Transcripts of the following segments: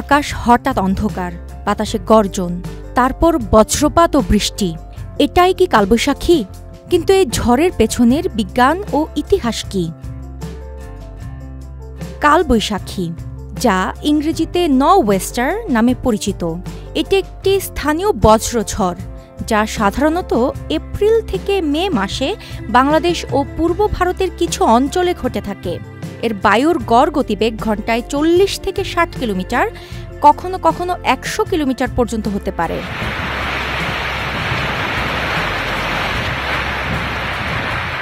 আকাশ হঠাৎ অন্ধকার, বাতাসে গর্জন, তারপর বজ্রপাত ও বৃষ্টি। এটাই কি কালবৈশাখী? কিন্তু এই ঝড়ের পেছনের বিজ্ঞান ও ইতিহাস কি? কালবৈশাখী, যা ইংরেজিতে নওয়েস্টার নামে পরিচিত, এটি একটি স্থানীয় বজ্রঝড় যা সাধারণত এপ্রিল থেকে মে মাসে বাংলাদেশ ও পূর্ব ভারতের কিছু অঞ্চলে ঘটে থাকে। এর বায়ুর গড় গতিবেগ ঘন্টায় ৪০ থেকে ৬০ কিলোমিটার, কখনো কখনো ১০০ কিলোমিটার পর্যন্ত হতে পারে।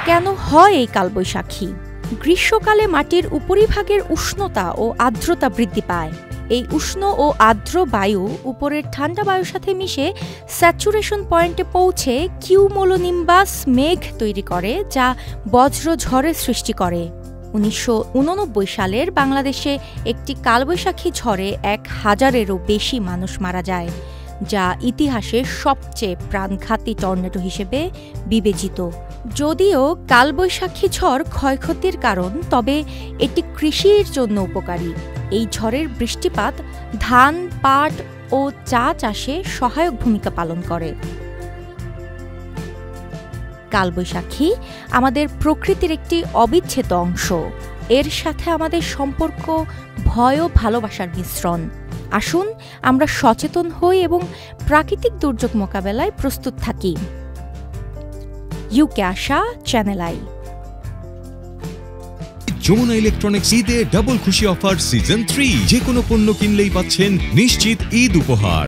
কেন হয় এই কালবৈশাখী? গ্রীষ্মকালে মাটির উপরিভাগের উষ্ণতা ও আর্দ্রতা বৃদ্ধি পায়। এই উষ্ণ ও আর্দ্র বায়ু উপরের ঠান্ডা বায়ুর সাথে মিশে স্যাচুরেশন পয়েন্টে পৌঁছে কিউমুলোনিম্বাস মেঘ তৈরি করে, যা বজ্রঝড়ের সৃষ্টি করে। ১৯৮৯ সালের বাংলাদেশে একটি কালবৈশাখী ঝড়ে ১,০০০-এরও বেশি মানুষ মারা যায়, যা ইতিহাসের সবচেয়ে প্রাণঘাতী টর্নেডো হিসেবে বিবেচিত। যদিও কালবৈশাখী ঝড় ক্ষয়ক্ষতির কারণ, তবে এটি কৃষির জন্য উপকারী। এই ঝড়ের বৃষ্টিপাত ধান, পাট ও চা চাষে সহায়ক ভূমিকা পালন করে। কালবৈশাখী আমাদের প্রকৃতির একটি অবিচ্ছেদ্য অংশ। এর সাথে আমাদের সম্পর্ক ভয় ও ভালোবাসার মিশ্রণ। আসুন আমরা সচেতন হই এবং প্রাকৃতিক দুর্যোগ মোকাবেলায় প্রস্তুত থাকি। ইউকে আশা, চ্যানেল আই। যমুনা ইলেকট্রনিক্স ঈদে ডাবল খুশি অফার সিজন 3, যে কোনো পণ্য কিনলেই পাচ্ছেন নিশ্চিত ঈদ উপহার।